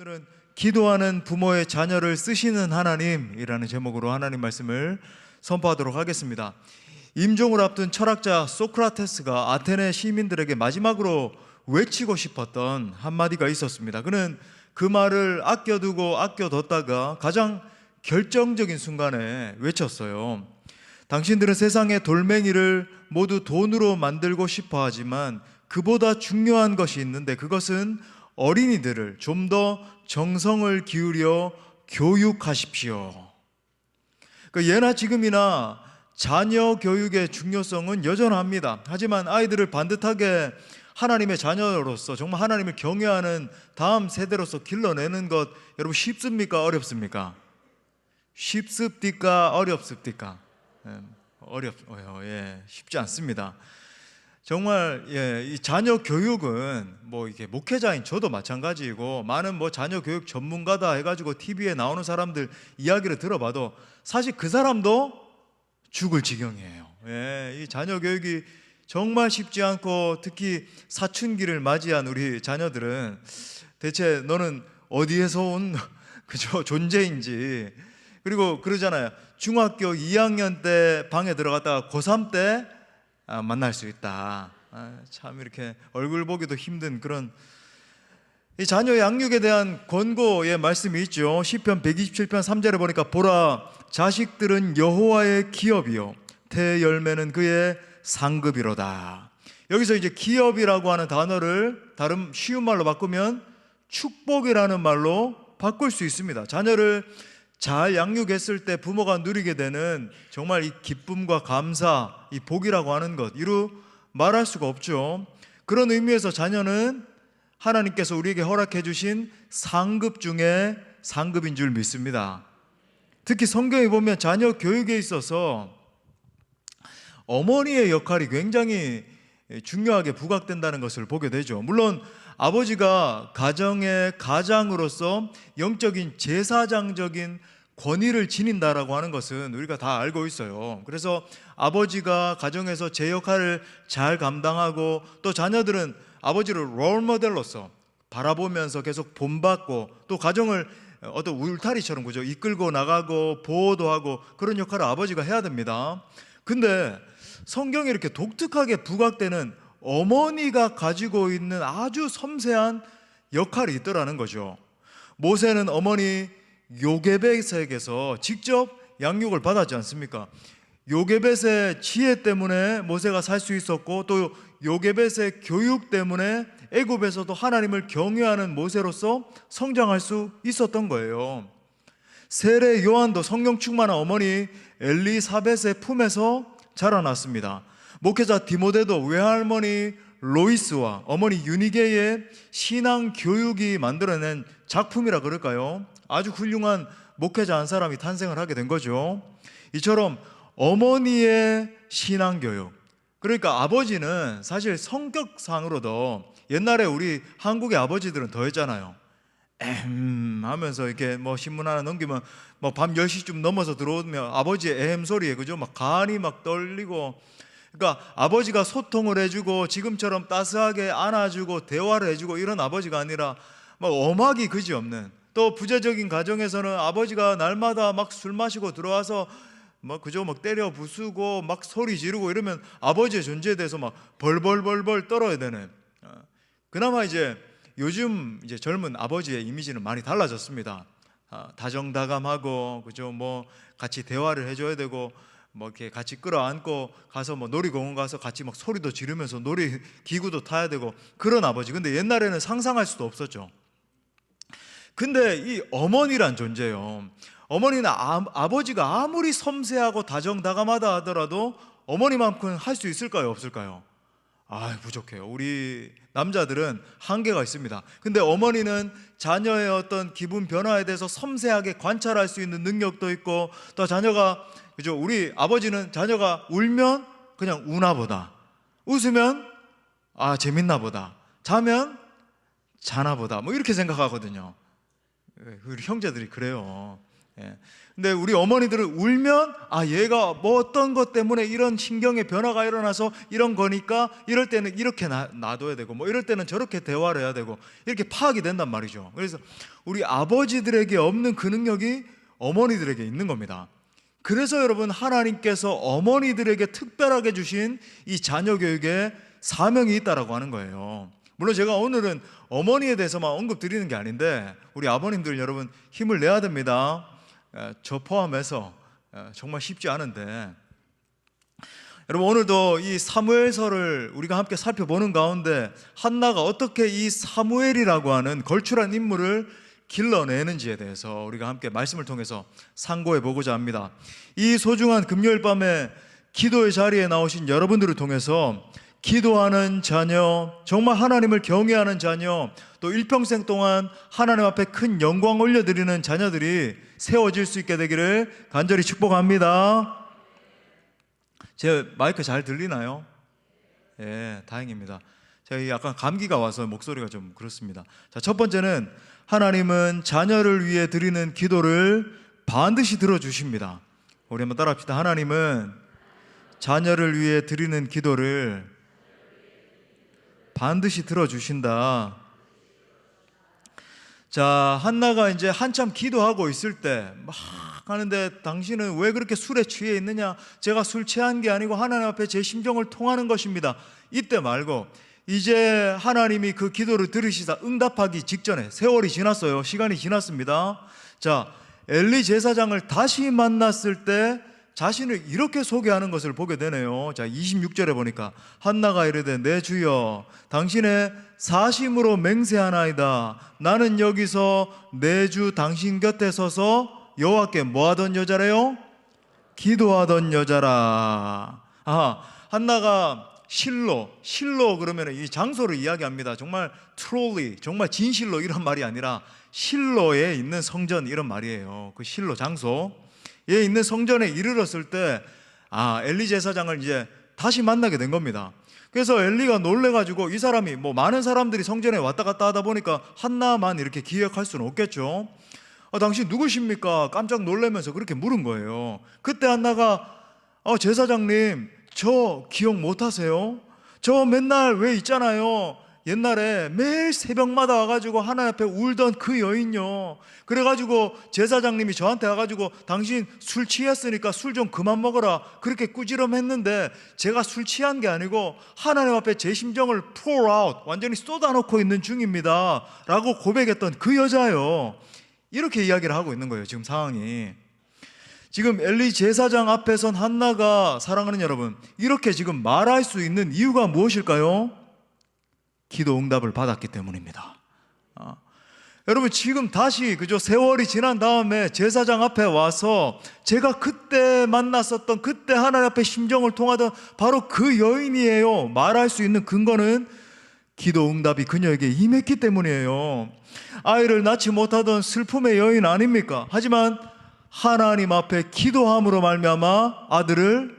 오늘은 기도하는 부모의 자녀를 쓰시는 하나님이라는 제목으로 하나님 말씀을 선포하도록 하겠습니다. 임종을 앞둔 철학자 소크라테스가 아테네 시민들에게 마지막으로 외치고 싶었던 한마디가 있었습니다. 그는 그 말을 아껴뒀다가 가장 결정적인 순간에 외쳤어요. 당신들은 세상의 돌멩이를 모두 돈으로 만들고 싶어 하지만 그보다 중요한 것이 있는데 그것은 어린이들을 좀 더 정성을 기울여 교육하십시오. 예나 지금이나 자녀 교육의 중요성은 여전합니다. 하지만 아이들을 반듯하게 하나님의 자녀로서 정말 하나님을 경외하는 다음 세대로서 길러내는 것 여러분 쉽습니까? 어렵습니까? 쉽습니까? 어렵습니까? 쉽지 않습니다. 정말 이 자녀 교육은 이게 목회자인 저도 마찬가지이고 많은 자녀 교육 전문가다 해가지고 TV에 나오는 사람들 이야기를 들어봐도 사실 그 사람도 죽을 지경이에요. 이 자녀 교육이 정말 쉽지 않고 특히 사춘기를 맞이한 우리 자녀들은 대체 너는 어디에서 온 그저 존재인지, 그리고 그러잖아요. 중학교 2학년 때 방에 들어갔다가 고3 때 만날 수 있다. 참 이렇게 얼굴 보기도 힘든 그런 이 자녀 양육에 대한 권고의 말씀이 있죠. 시편 127편 3절에 보니까 보라, 자식들은 여호와의 기업이요 태 열매는 그의 상급이로다. 여기서 이제 기업이라고 하는 단어를 다른 쉬운 말로 바꾸면 축복이라는 말로 바꿀 수 있습니다. 자녀를 잘 양육했을 때 부모가 누리게 되는 정말 이 기쁨과 감사, 이 복이라고 하는 것 이루 말할 수가 없죠. 그런 의미에서 자녀는 하나님께서 우리에게 허락해 주신 상급 중에 상급인 줄 믿습니다. 특히 성경에 보면 자녀 교육에 있어서 어머니의 역할이 굉장히 중요하게 부각된다는 것을 보게 되죠. 물론 아버지가 가정의 가장으로서 영적인 제사장적인 권위를 지닌다라고 하는 것은 우리가 다 알고 있어요. 그래서 아버지가 가정에서 제 역할을 잘 감당하고 또 자녀들은 아버지를 롤 모델로서 바라보면서 계속 본받고 또 가정을 어떤 울타리처럼 그죠? 이끌고 나가고 보호도 하고 그런 역할을 아버지가 해야 됩니다. 근데 성경에 이렇게 독특하게 부각되는 어머니가 가지고 있는 아주 섬세한 역할이 있더라는 거죠. 모세는 어머니 요게벳에게서 직접 양육을 받았지 않습니까? 요게벳의 지혜 때문에 모세가 살 수 있었고 또 요게벳의 교육 때문에 애굽에서도 하나님을 경외하는 모세로서 성장할 수 있었던 거예요. 세례 요한도 성령 충만한 어머니 엘리사벳의 품에서 자라났습니다. 목회자 디모데도 외할머니 로이스와 어머니 유니게의 신앙 교육이 만들어낸 작품이라 그럴까요? 아주 훌륭한 목회자 한 사람이 탄생을 하게 된 거죠. 이처럼 어머니의 신앙 교육, 그러니까 아버지는 사실 성격상으로도 옛날에 우리 한국의 아버지들은 더 했잖아요. 하면서 이렇게 신문 하나 넘기면 밤 10시쯤 넘어서 들어오면 아버지의 에헴 소리에 그죠? 간이 떨리고. 그러니까 아버지가 소통을 해주고 지금처럼 따스하게 안아주고 대화를 해주고 이런 아버지가 아니라 엄하기 그지없는, 또 부재적인 가정에서는 아버지가 날마다 술 마시고 들어와서 그저 때려 부수고 소리 지르고 이러면 아버지의 존재에 대해서 벌벌벌벌 떨어야 되는. 그나마 이제 요즘 이제 젊은 아버지의 이미지는 많이 달라졌습니다. 다정다감하고 그죠? 같이 대화를 해줘야 되고 이렇게 같이 끌어안고 가서 놀이공원 가서 같이 소리도 지르면서 놀이기구도 타야 되고 그런 아버지. 근데 옛날에는 상상할 수도 없었죠. 근데 이 어머니란 존재요, 어머니는 아버지가 아무리 섬세하고 다정다감하다 하더라도 어머니만큼 할 수 있을까요? 없을까요? 부족해요. 우리 남자들은 한계가 있습니다. 근데 어머니는 자녀의 어떤 기분 변화에 대해서 섬세하게 관찰할 수 있는 능력도 있고, 또 자녀가 그죠? 우리 아버지는 자녀가 울면 그냥 우나 보다, 웃으면 재밌나 보다, 자면 자나 보다 이렇게 생각하거든요. 우리 형제들이 그래요. 예. 근데 우리 어머니들은 울면 얘가 뭐 어떤 것 때문에 이런 신경의 변화가 일어나서 이런 거니까 이럴 때는 이렇게 놔둬야 되고 뭐 이럴 때는 저렇게 대화를 해야 되고 이렇게 파악이 된단 말이죠. 그래서 우리 아버지들에게 없는 그 능력이 어머니들에게 있는 겁니다. 그래서 여러분, 하나님께서 어머니들에게 특별하게 주신 이 자녀 교육에 사명이 있다라고 하는 거예요. 물론 제가 오늘은 어머니에 대해서만 언급 드리는 게 아닌데 우리 아버님들 여러분 힘을 내야 됩니다. 저 포함해서 정말 쉽지 않은데, 여러분 오늘도 이 사무엘서를 우리가 함께 살펴보는 가운데 한나가 어떻게 이 사무엘이라고 하는 걸출한 인물을 길러내는지에 대해서 우리가 함께 말씀을 통해서 상고해 보고자 합니다. 이 소중한 금요일 밤에 기도의 자리에 나오신 여러분들을 통해서 기도하는 자녀, 정말 하나님을 경외하는 자녀, 또 일평생 동안 하나님 앞에 큰 영광 올려드리는 자녀들이 세워질 수 있게 되기를 간절히 축복합니다. 제 마이크 잘 들리나요? 예, 다행입니다. 제가 약간 감기가 와서 목소리가 좀 그렇습니다. 자, 첫 번째는 하나님은 자녀를 위해 드리는 기도를 반드시 들어주십니다. 우리 한번 따라합시다. 하나님은 자녀를 위해 드리는 기도를 반드시 들어주신다. 자, 한나가 이제 한참 기도하고 있을 때 막 하는데, 당신은 왜 그렇게 술에 취해 있느냐? 제가 술 취한 게 아니고 하나님 앞에 제 심정을 통하는 것입니다. 이때 말고 이제 하나님이 그 기도를 들으시사 응답하기 직전에, 세월이 지났어요. 시간이 지났습니다. 자, 엘리 제사장을 다시 만났을 때 자신을 이렇게 소개하는 것을 보게 되네요. 자, 26절에 보니까 한나가 이르되 내 주여 당신의 사심으로 맹세하나이다. 나는 여기서 내 주 당신 곁에 서서 여호와께 뭐하던 여자래요? 기도하던 여자라. 한나가 실로 그러면 이 장소를 이야기합니다. 정말 truly, 정말 진실로 이런 말이 아니라 실로에 있는 성전 이런 말이에요. 그 실로 장소에 있는 성전에 이르렀을 때 엘리 제사장을 이제 다시 만나게 된 겁니다. 그래서 엘리가 놀래가지고, 이 사람이 뭐 많은 사람들이 성전에 왔다 갔다 하다 보니까 한나만 이렇게 기억할 수는 없겠죠. 당신 누구십니까? 깜짝 놀라면서 그렇게 물은 거예요. 그때 한나가 제사장님, 저 기억 못하세요? 저 맨날 왜 있잖아요, 옛날에 매일 새벽마다 와가지고 하나님 앞에 울던 그 여인요. 그래가지고 제사장님이 저한테 와가지고 당신 술 취했으니까 술 좀 그만 먹어라 그렇게 꾸지람했는데, 제가 술 취한 게 아니고 하나님 앞에 제 심정을 pour out, 완전히 쏟아놓고 있는 중입니다 라고 고백했던 그 여자요. 이렇게 이야기를 하고 있는 거예요. 지금 상황이. 지금 엘리 제사장 앞에 선 한나가, 사랑하는 여러분, 이렇게 지금 말할 수 있는 이유가 무엇일까요? 기도 응답을 받았기 때문입니다. 여러분, 지금 다시 세월이 지난 다음에 제사장 앞에 와서 제가 그때 만났었던, 그때 하나님 앞에 심정을 통하던 바로 그 여인이에요 말할 수 있는 근거는 기도 응답이 그녀에게 임했기 때문이에요. 아이를 낳지 못하던 슬픔의 여인 아닙니까? 하지만 하나님 앞에 기도함으로 말미암아 아들을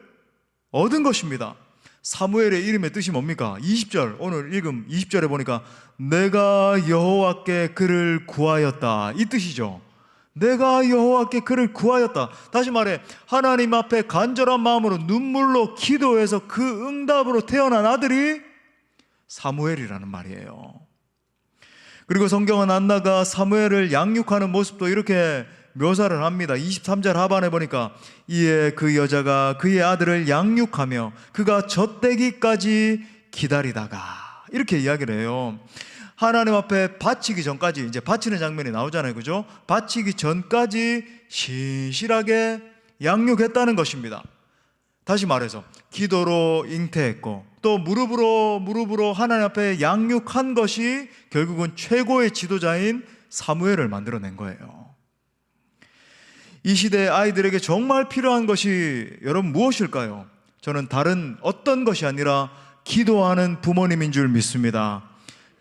얻은 것입니다. 사무엘의 이름의 뜻이 뭡니까? 20절, 오늘 읽음 20절에 보니까 내가 여호와께 그를 구하였다, 이 뜻이죠. 내가 여호와께 그를 구하였다. 다시 말해, 하나님 앞에 간절한 마음으로 눈물로 기도해서 그 응답으로 태어난 아들이 사무엘이라는 말이에요. 그리고 성경은 한나가 사무엘을 양육하는 모습도 이렇게 묘사를 합니다. 23절 하반에 보니까 이에 그 여자가 그의 아들을 양육하며 그가 젖되기까지 기다리다가, 이렇게 이야기를 해요. 하나님 앞에 바치기 전까지, 이제 바치는 장면이 나오잖아요, 그죠? 바치기 전까지 신실하게 양육했다는 것입니다. 다시 말해서 기도로 잉태했고 또 무릎으로 하나님 앞에 양육한 것이 결국은 최고의 지도자인 사무엘을 만들어낸 거예요. 이 시대의 아이들에게 정말 필요한 것이 여러분 무엇일까요? 저는 다른 어떤 것이 아니라 기도하는 부모님인 줄 믿습니다.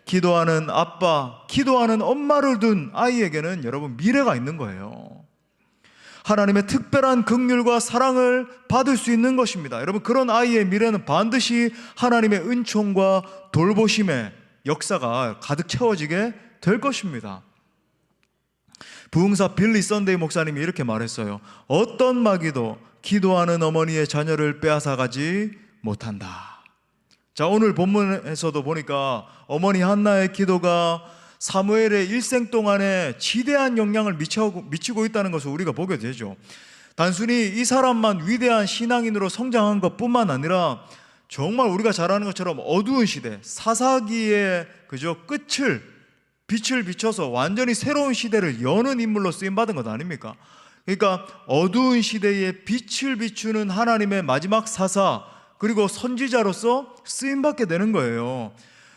기도하는 아빠, 기도하는 엄마를 둔 아이에게는 여러분 미래가 있는 거예요. 하나님의 특별한 긍휼과 사랑을 받을 수 있는 것입니다. 여러분, 그런 아이의 미래는 반드시 하나님의 은총과 돌보심의 역사가 가득 채워지게 될 것입니다. 부흥사 빌리 썬데이 목사님이 이렇게 말했어요. 어떤 마귀도 기도하는 어머니의 자녀를 빼앗아가지 못한다. 자, 오늘 본문에서도 보니까 어머니 한나의 기도가 사무엘의 일생 동안에 지대한 영향을 미치고 있다는 것을 우리가 보게 되죠. 단순히 이 사람만 위대한 신앙인으로 성장한 것뿐만 아니라 정말 우리가 잘 아는 것처럼 어두운 시대, 사사기의 빛을 비춰서 완전히 새로운 시대를 여는 인물로 쓰임받은 것 아닙니까? 그러니까 어두운 시대에 빛을 비추는 하나님의 마지막 사사, 그리고 선지자로서 쓰임받게 되는 거예요.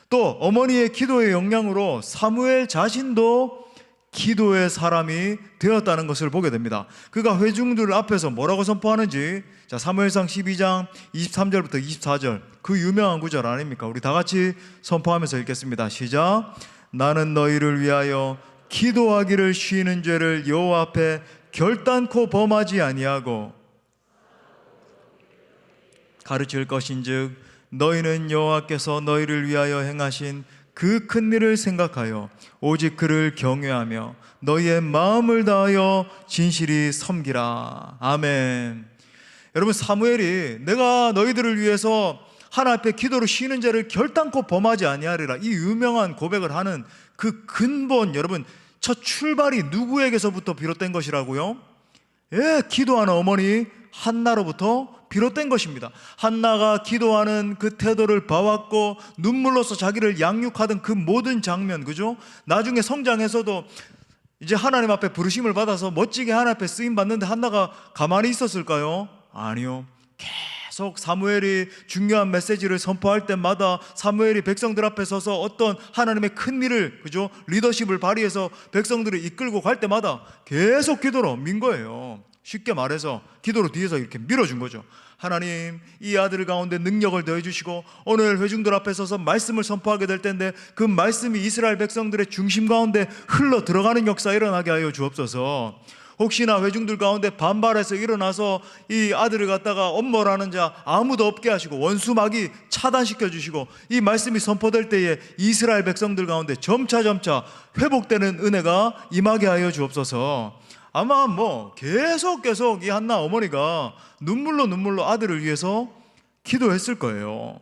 또 어머니의 기도의 영향으로 사무엘 자신도 기도의 사람이 되었다는 것을 보게 됩니다. 그가 회중들 앞에서 뭐라고 선포하는지, 자, 사무엘상 12장 23절부터 24절, 그 유명한 구절 아닙니까? 우리 다 같이 선포하면서 읽겠습니다. 시작. 나는 너희를 위하여 기도하기를 쉬는 죄를 여호와 앞에 결단코 범하지 아니하고 가르칠 것인즉 너희는 여호와께서 너희를 위하여 행하신 그 큰 일을 생각하여 오직 그를 경외하며 너희의 마음을 다하여 진실이 섬기라. 아멘. 여러분, 사무엘이 내가 너희들을 위해서 하나님 앞에 기도로 쉬는 죄를 결단코 범하지 아니하리라, 이 유명한 고백을 하는 그 근본, 여러분, 첫 출발이 누구에게서부터 비롯된 것이라고요? 예, 기도하는 어머니 한나로부터 비롯된 것입니다. 한나가 기도하는 그 태도를 봐왔고 눈물로서 자기를 양육하던 그 모든 장면, 그죠? 나중에 성장해서도 이제 하나님 앞에 부르심을 받아서 멋지게 하나님 앞에 쓰임 받는데 한나가 가만히 있었을까요? 아니요. 계속 사무엘이 중요한 메시지를 선포할 때마다 사무엘이 백성들 앞에 서서 어떤 하나님의 큰 일을, 그죠? 리더십을 발휘해서 백성들을 이끌고 갈 때마다 계속 기도로 민 거예요. 쉽게 말해서 기도로 뒤에서 이렇게 밀어준 거죠. 하나님, 이 아들 가운데 능력을 더해주시고 오늘 회중들 앞에 서서 말씀을 선포하게 될 텐데 그 말씀이 이스라엘 백성들의 중심 가운데 흘러 들어가는 역사 일어나게 하여 주옵소서. 혹시나 회중들 가운데 반발해서 일어나서 이 아들을 갖다가 엄모라는 자 아무도 없게 하시고 원수마귀 차단시켜 주시고 이 말씀이 선포될 때에 이스라엘 백성들 가운데 점차 회복되는 은혜가 임하게 하여 주옵소서. 아마 계속 이 한나 어머니가 눈물로 아들을 위해서 기도했을 거예요.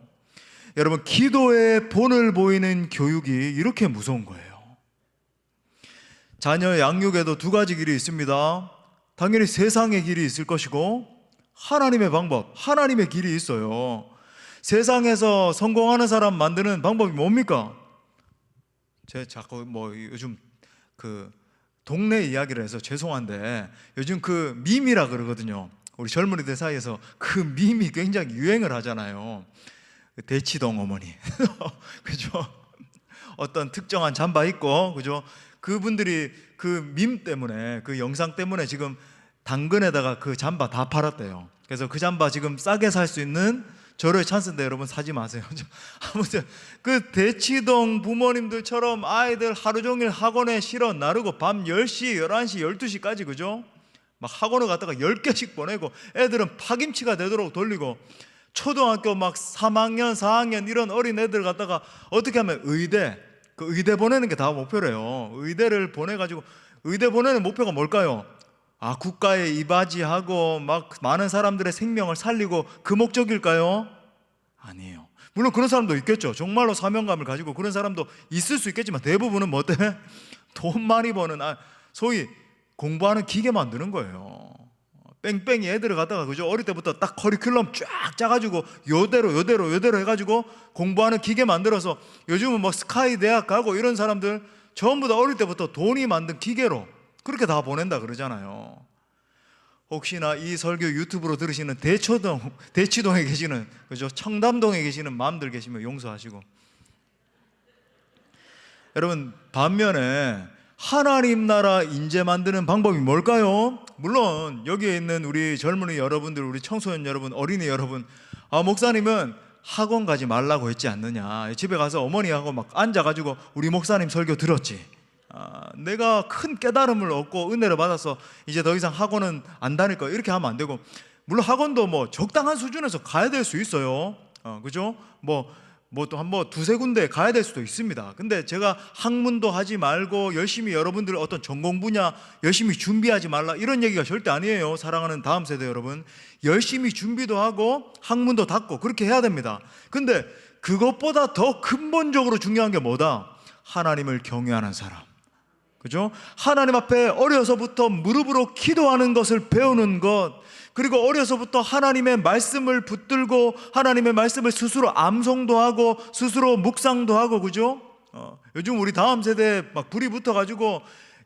여러분, 기도의 본을 보이는 교육이 이렇게 무서운 거예요. 자녀 양육에도 두 가지 길이 있습니다. 당연히 세상의 길이 있을 것이고 하나님의 방법, 하나님의 길이 있어요. 세상에서 성공하는 사람 만드는 방법이 뭡니까? 제가 자꾸 요즘 동네 이야기를 해서 죄송한데 요즘 그 밈이라 그러거든요. 우리 젊은이들 사이에서 그 밈이 굉장히 유행을 하잖아요. 대치동 어머니 그죠? 어떤 특정한 잠바 입고, 그죠? 그분들이 그 밈 때문에, 그 영상 때문에 지금 당근에다가 그 잠바 다 팔았대요. 그래서 그 잠바 지금 싸게 살 수 있는 절호의 찬스인데 여러분 사지 마세요. 아무튼 그 대치동 부모님들처럼 아이들 하루 종일 학원에 실어 나르고 밤 10시, 11시, 12시까지, 그죠? 막 학원을 갖다가 10개씩 보내고 애들은 파김치가 되도록 돌리고 초등학교 막 3학년, 4학년 이런 어린 애들 갖다가 어떻게 하면 의대 보내는 게 다 목표래요. 의대를 보내가지고, 의대 보내는 목표가 뭘까요? 국가에 이바지하고 막 많은 사람들의 생명을 살리고 그 목적일까요? 아니에요. 물론 그런 사람도 있겠죠. 정말로 사명감을 가지고 그런 사람도 있을 수 있겠지만 대부분은 뭐 때문에? 돈 많이 버는, 소위 공부하는 기계 만드는 거예요. 뺑뺑이 애들을 갖다가, 그죠? 어릴 때부터 딱 커리큘럼 쫙 짜가지고 요대로 해가지고 공부하는 기계 만들어서 요즘은 뭐 스카이 대학 가고 이런 사람들 전부 다 어릴 때부터 돈이 만든 기계로 그렇게 다 보낸다 그러잖아요. 혹시나 이 설교 유튜브로 들으시는 대치동에 계시는, 그죠? 청담동에 계시는 맘들 계시면 용서하시고. 여러분, 반면에 하나님 나라 인재 만드는 방법이 뭘까요? 물론 여기에 있는 우리 젊은이 여러분들, 우리 청소년 여러분, 어린이 여러분, 목사님은 학원 가지 말라고 했지 않느냐, 집에 가서 어머니하고 막 앉아가지고 우리 목사님 설교 들었지, 내가 큰 깨달음을 얻고 은혜를 받아서 이제 더 이상 학원은 안 다닐 거야, 이렇게 하면 안 되고, 물론 학원도 뭐 적당한 수준에서 가야 될 수 있어요. 그죠? 뭐 뭐 또 한 두세 군데 가야 될 수도 있습니다. 근데 제가 학문도 하지 말고 열심히 여러분들 어떤 전공 분야 열심히 준비하지 말라 이런 얘기가 절대 아니에요. 사랑하는 다음 세대 여러분, 열심히 준비도 하고 학문도 닦고 그렇게 해야 됩니다. 근데 그것보다 더 근본적으로 중요한 게 뭐다? 하나님을 경외하는 사람, 그죠? 하나님 앞에 어려서부터 무릎으로 기도하는 것을 배우는 것, 그리고 어려서부터 하나님의 말씀을 붙들고 하나님의 말씀을 스스로 암송도 하고 스스로 묵상도 하고, 그죠? 요즘 우리 다음 세대 막 불이 붙어가지고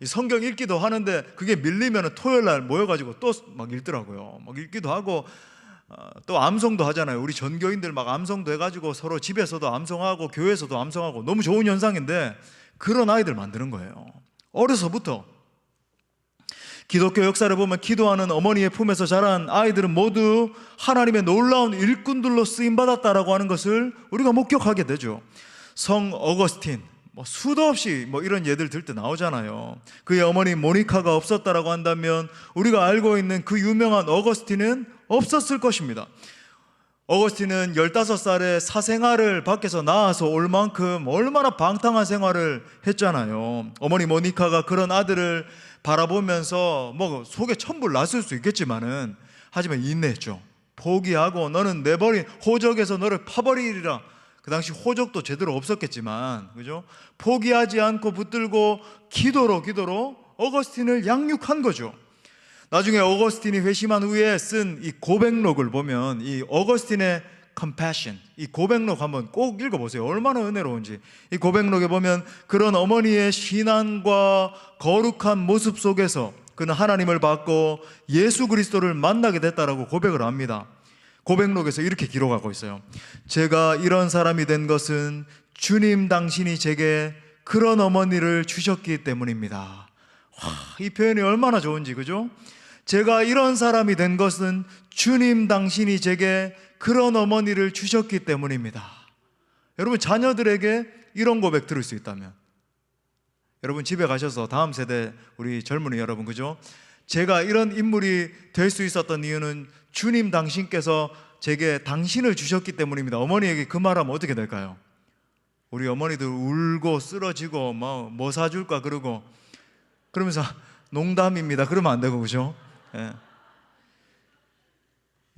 성경 읽기도 하는데 그게 밀리면 토요일 날 모여가지고 또 막 읽더라고요. 막 읽기도 하고 또 암송도 하잖아요. 우리 전교인들 막 암송도 해가지고 서로 집에서도 암송하고 교회에서도 암송하고 너무 좋은 현상인데 그런 아이들 만드는 거예요. 어려서부터. 기독교 역사를 보면 기도하는 어머니의 품에서 자란 아이들은 모두 하나님의 놀라운 일꾼들로 쓰임받았다라고 하는 것을 우리가 목격하게 되죠. 성 어거스틴, 수도 없이 이런 예들 들 때 나오잖아요. 그의 어머니 모니카가 없었다라고 한다면 우리가 알고 있는 그 유명한 어거스틴은 없었을 것입니다. 어거스틴은 15살에 사생아를 밖에서 낳아서 올 만큼 얼마나 방탕한 생활을 했잖아요. 어머니 모니카가 그런 아들을 바라보면서 속에 천불 났을 수 있겠지만은 하지만 인내했죠. 포기하고 너는 내버린 호적에서 너를 파버리리라. 그 당시 호적도 제대로 없었겠지만, 그죠? 포기하지 않고 붙들고 기도로 어거스틴을 양육한 거죠. 나중에 어거스틴이 회심한 후에 쓴 이 고백록을 보면 이 어거스틴의 compassion, 이 고백록 한번 꼭 읽어보세요. 얼마나 은혜로운지. 이 고백록에 보면 그런 어머니의 신앙과 거룩한 모습 속에서 그는 하나님을 받고 예수 그리스도를 만나게 됐다라고 고백을 합니다. 고백록에서 이렇게 기록하고 있어요. 제가 이런 사람이 된 것은 주님 당신이 제게 그런 어머니를 주셨기 때문입니다. 와, 이 표현이 얼마나 좋은지, 그죠? 제가 이런 사람이 된 것은 주님 당신이 제게 그런 어머니를 주셨기 때문입니다. 여러분, 자녀들에게 이런 고백 들을 수 있다면, 여러분 집에 가셔서 다음 세대 우리 젊은이 여러분, 그죠? 제가 이런 인물이 될 수 있었던 이유는 주님 당신께서 제게 당신을 주셨기 때문입니다. 어머니에게 그 말하면 어떻게 될까요? 우리 어머니들 울고 쓰러지고 뭐 사줄까 그러면서 농담입니다. 그러면 안 되고, 그죠? 예.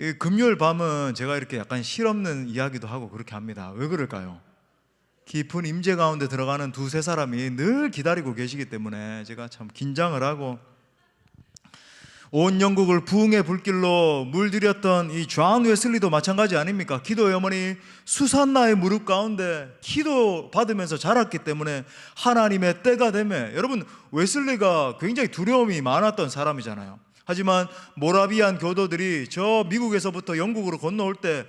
이 금요일 밤은 제가 이렇게 약간 실없는 이야기도 하고 그렇게 합니다. 왜 그럴까요? 깊은 임재 가운데 들어가는 두세 사람이 늘 기다리고 계시기 때문에 제가 참 긴장을 하고, 온 영국을 부흥의 불길로 물들였던 이 존 웨슬리도 마찬가지 아닙니까? 기도의 어머니 수산나의 무릎 가운데 기도 받으면서 자랐기 때문에 하나님의 때가 되매, 여러분 웨슬리가 굉장히 두려움이 많았던 사람이잖아요. 하지만 모라비안 교도들이 저 미국에서부터 영국으로 건너올 때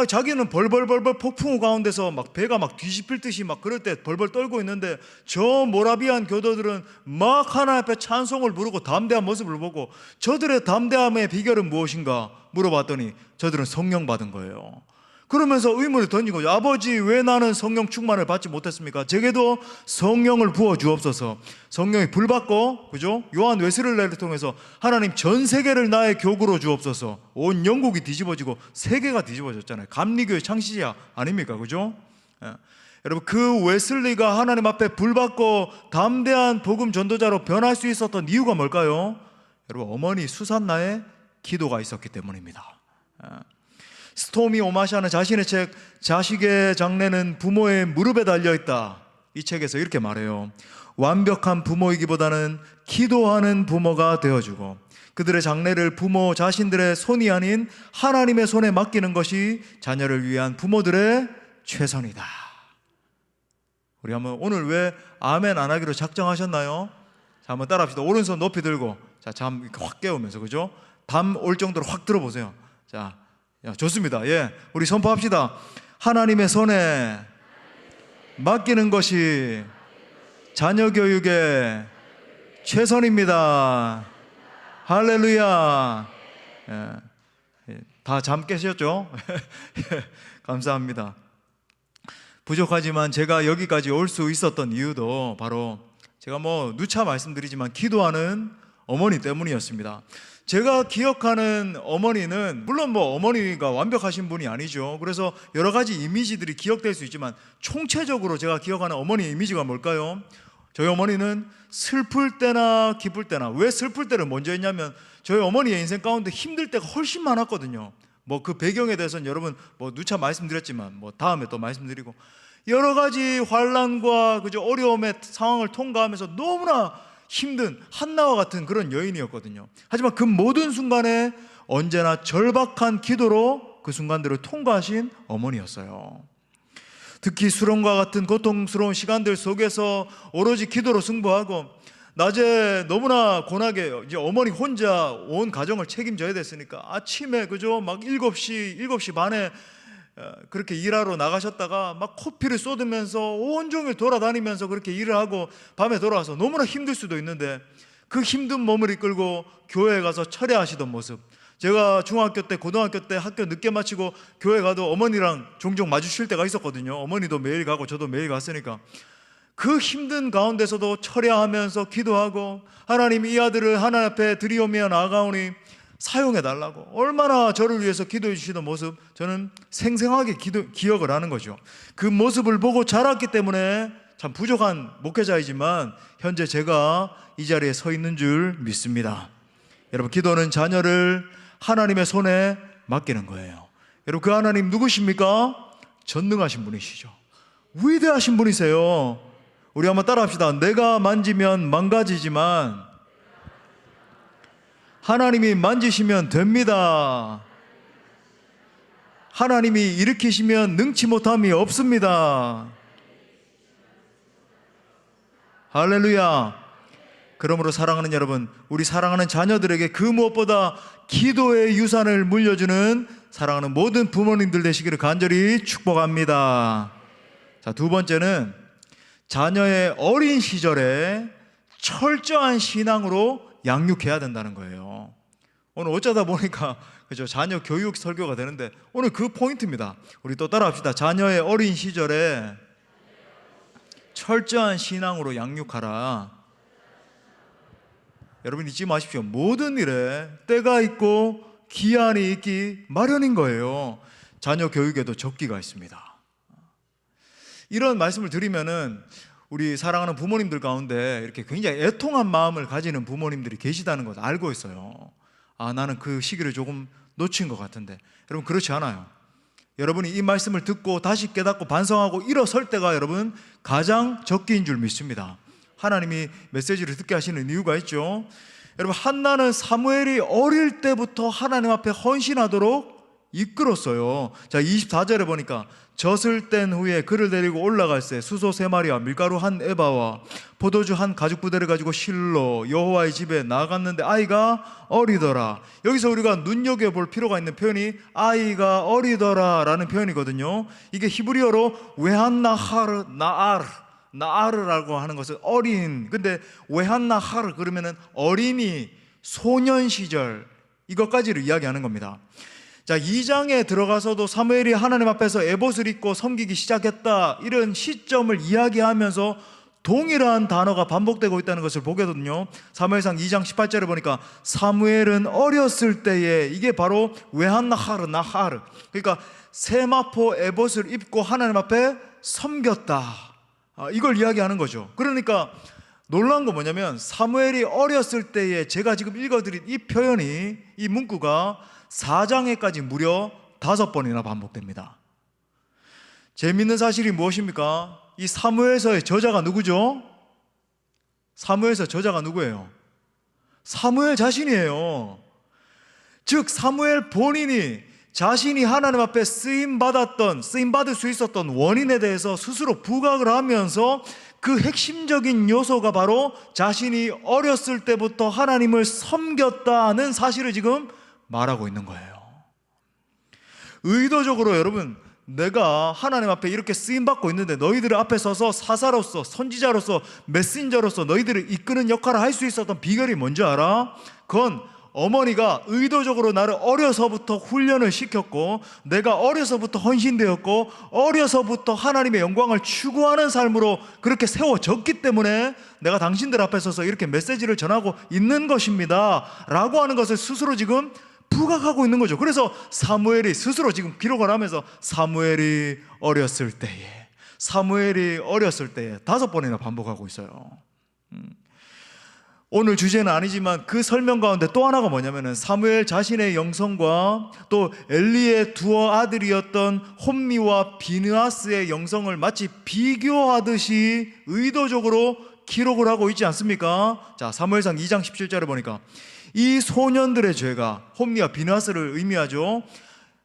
자기는 벌벌벌벌 폭풍우 가운데서 막 배가 막 뒤집힐 듯이 막 그럴 때 벌벌 떨고 있는데 저 모라비안 교도들은 막 하나님 앞에 찬송을 부르고 담대한 모습을 보고, 저들의 담대함의 비결은 무엇인가 물어봤더니 저들은 성령 받은 거예요. 그러면서 의문을 던진 거죠. 아버지, 왜 나는 성령 충만을 받지 못했습니까? 제게도 성령을 부어 주옵소서. 성령이 불받고, 그죠? 요한 웨슬레를 통해서 하나님 전 세계를 나의 교구로 주옵소서. 온 영국이 뒤집어지고 세계가 뒤집어졌잖아요. 감리교의 창시자 아닙니까? 그죠? 예. 여러분, 그 웨슬리가 하나님 앞에 불받고 담대한 복음 전도자로 변할 수 있었던 이유가 뭘까요? 여러분, 어머니 수산나의 기도가 있었기 때문입니다. 예. 스토미 오마샤는 자신의 책 자식의 장래는 부모의 무릎에 달려있다, 이 책에서 이렇게 말해요. 완벽한 부모이기보다는 기도하는 부모가 되어주고 그들의 장래를 부모 자신들의 손이 아닌 하나님의 손에 맡기는 것이 자녀를 위한 부모들의 최선이다. 우리 한번 오늘 왜 아멘 안 하기로 작정하셨나요? 자, 한번 따라합시다. 오른손 높이 들고, 자, 잠 이렇게 확 깨우면서, 그죠? 담 올 정도로 확 들어보세요. 자, 좋습니다. 예, 우리 선포합시다. 하나님의 손에 맡기는 것이 자녀 교육의 최선입니다. 할렐루야. 예, 다 잠 깨셨죠? 감사합니다. 부족하지만 제가 여기까지 올 수 있었던 이유도 바로 제가 누차 말씀드리지만 기도하는 어머니 때문이었습니다. 제가 기억하는 어머니는 물론 뭐 어머니가 완벽하신 분이 아니죠. 그래서 여러 가지 이미지들이 기억될 수 있지만 총체적으로 제가 기억하는 어머니의 이미지가 뭘까요? 저희 어머니는 슬플 때나 기쁠 때나, 왜 슬플 때를 먼저 했냐면 저희 어머니의 인생 가운데 힘들 때가 훨씬 많았거든요. 뭐 그 배경에 대해서는 여러분 뭐 누차 말씀드렸지만 뭐 다음에 또 말씀드리고, 여러 가지 환난과 그저 어려움의 상황을 통과하면서 너무나 힘든 한나와 같은 그런 여인이었거든요. 하지만 그 모든 순간에 언제나 절박한 기도로 그 순간들을 통과하신 어머니였어요. 특히 수렁과 같은 고통스러운 시간들 속에서 오로지 기도로 승부하고, 낮에 너무나 고나게 이제 어머니 혼자 온 가정을 책임져야 됐으니까 아침에 그저 막 7시 반에 그렇게 일하러 나가셨다가 막 커피를 쏟으면서 온종일 돌아다니면서 그렇게 일을 하고 밤에 돌아와서 너무나 힘들 수도 있는데 그 힘든 몸을 이끌고 교회에 가서 철야하시던 모습, 제가 중학교 때 고등학교 때 학교 늦게 마치고 교회 가도 어머니랑 종종 마주칠 때가 있었거든요. 어머니도 매일 가고 저도 매일 갔으니까 그 힘든 가운데서도 철야하면서 기도하고, 하나님 이 아들을 하나님 앞에 드리오며 나아가오니 사용해 달라고 얼마나 저를 위해서 기도해 주시던 모습, 저는 생생하게 기억을 하는 거죠. 그 모습을 보고 자랐기 때문에 참 부족한 목회자이지만 현재 제가 이 자리에 서 있는 줄 믿습니다. 여러분, 기도는 자녀를 하나님의 손에 맡기는 거예요. 여러분, 그 하나님 누구십니까? 전능하신 분이시죠. 위대하신 분이세요. 우리 한번 따라합시다. 내가 만지면 망가지지만 하나님이 만지시면 됩니다. 하나님이 일으키시면 능치 못함이 없습니다. 할렐루야. 그러므로 사랑하는 여러분, 우리 사랑하는 자녀들에게 그 무엇보다 기도의 유산을 물려주는 사랑하는 모든 부모님들 되시기를 간절히 축복합니다. 자, 두 번째는 자녀의 어린 시절에 철저한 신앙으로 양육해야 된다는 거예요. 오늘 어쩌다 보니까 그죠, 자녀 교육 설교가 되는데 오늘 그 포인트입니다. 우리 또 따라합시다. 자녀의 어린 시절에 철저한 신앙으로 양육하라. 여러분 잊지 마십시오. 모든 일에 때가 있고 기한이 있기 마련인 거예요. 자녀 교육에도 적기가 있습니다. 이런 말씀을 드리면은 우리 사랑하는 부모님들 가운데 이렇게 굉장히 애통한 마음을 가지는 부모님들이 계시다는 것을 알고 있어요. 아, 나는 그 시기를 조금 놓친 것 같은데. 여러분, 그렇지 않아요. 여러분이 이 말씀을 듣고 다시 깨닫고 반성하고 일어설 때가 여러분 가장 적기인 줄 믿습니다. 하나님이 메시지를 듣게 하시는 이유가 있죠. 여러분, 한나는 사무엘이 어릴 때부터 하나님 앞에 헌신하도록 이끌었어요. 자, 24절에 보니까 젖을 뗀 후에 그를 데리고 올라갈새 수소 3마리와 밀가루 한 에바와 포도주 한 가죽부대를 가지고 실로 여호와의 집에 나갔는데 아이가 어리더라. 여기서 우리가 눈여겨볼 필요가 있는 표현이 아이가 어리더라 라는 표현이거든요. 이게 히브리어로 웨한나하르 나아르라고 하는 것은 어린, 근데 웨한나하르 그러면은 어린이, 소년 시절 이것까지를 이야기하는 겁니다. 자, 2장에 들어가서도 사무엘이 하나님 앞에서 에봇을 입고 섬기기 시작했다, 이런 시점을 이야기하면서 동일한 단어가 반복되고 있다는 것을 보거든요. 사무엘상 2장 18절에 보니까 사무엘은 어렸을 때에, 이게 바로 웨한나하르 나하르, 그러니까 세마포 에봇을 입고 하나님 앞에 섬겼다, 이걸 이야기하는 거죠. 그러니까 놀라운 거 뭐냐면 사무엘이 어렸을 때에, 제가 지금 읽어드린 이 표현이, 이 문구가 4장에까지 무려 5번이나 반복됩니다. 재밌는 사실이 무엇입니까? 이 사무엘서의 저자가 누구죠? 사무엘서 저자가 누구예요? 사무엘 자신이에요. 즉 사무엘 본인이 자신이 하나님 앞에 쓰임받을 수 있었던 원인에 대해서 스스로 부각을 하면서 그 핵심적인 요소가 바로 자신이 어렸을 때부터 하나님을 섬겼다는 사실을 지금 말하고 있는 거예요. 의도적으로 여러분, 내가 하나님 앞에 이렇게 쓰임받고 있는데 너희들 앞에 서서 사사로서, 선지자로서, 메신저로서 너희들을 이끄는 역할을 할 수 있었던 비결이 뭔지 알아? 그건 어머니가 의도적으로 나를 어려서부터 훈련을 시켰고, 내가 어려서부터 헌신되었고, 어려서부터 하나님의 영광을 추구하는 삶으로 그렇게 세워졌기 때문에 내가 당신들 앞에 서서 이렇게 메시지를 전하고 있는 것입니다 라고 하는 것을 스스로 지금 부각하고 있는 거죠. 그래서 사무엘이 스스로 지금 기록을 하면서 사무엘이 어렸을 때에, 사무엘이 어렸을 때에 5번이나 반복하고 있어요. 오늘 주제는 아니지만 그 설명 가운데 또 하나가 뭐냐면은 사무엘 자신의 영성과 또 엘리의 두 아들이었던 홈리와 비느하스의 영성을 마치 비교하듯이 의도적으로 기록을 하고 있지 않습니까? 자, 사무엘상 2장 17절에 보니까 이 소년들의 죄가, 홈리와 비느하스를 의미하죠.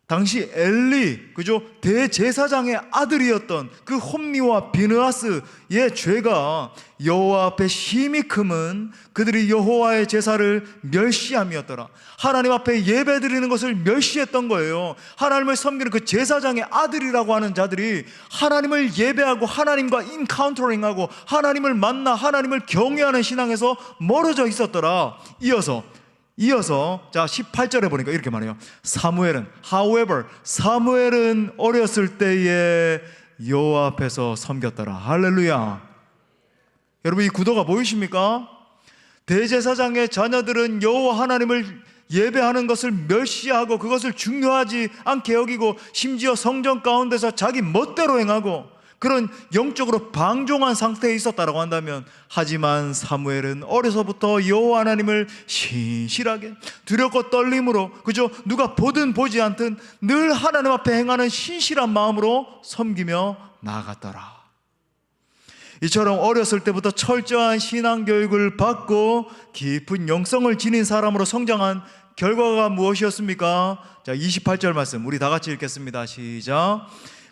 당시 엘리, 그죠? 대제사장의 아들이었던 그 홈리와 비느하스의 죄가 여호와 앞에 심히 크면 그들이 여호와의 제사를 멸시함이었더라. 하나님 앞에 예배 드리는 것을 멸시했던 거예요. 하나님을 섬기는 그 제사장의 아들이라고 하는 자들이 하나님을 예배하고 하나님과 인카운터링하고 하나님을 만나 하나님을 경외하는 신앙에서 멀어져 있었더라. 이어서 자 18절에 보니까 이렇게 말해요. however 사무엘은 어렸을 때에 여호와 앞에서 섬겼더라. 할렐루야. 여러분, 이 구도가 보이십니까? 대제사장의 자녀들은 여호와 하나님을 예배하는 것을 멸시하고 그것을 중요하지 않게 여기고 심지어 성전 가운데서 자기 멋대로 행하고 그런 영적으로 방종한 상태에 있었다라고 한다면, 하지만 사무엘은 어려서부터 여호와 하나님을 신실하게 두렵고 떨림으로, 그죠? 누가 보든 보지 않든 늘 하나님 앞에 행하는 신실한 마음으로 섬기며 나아갔더라. 이처럼 어렸을 때부터 철저한 신앙교육을 받고 깊은 영성을 지닌 사람으로 성장한 결과가 무엇이었습니까? 자, 28절 말씀 우리 다 같이 읽겠습니다. 시작.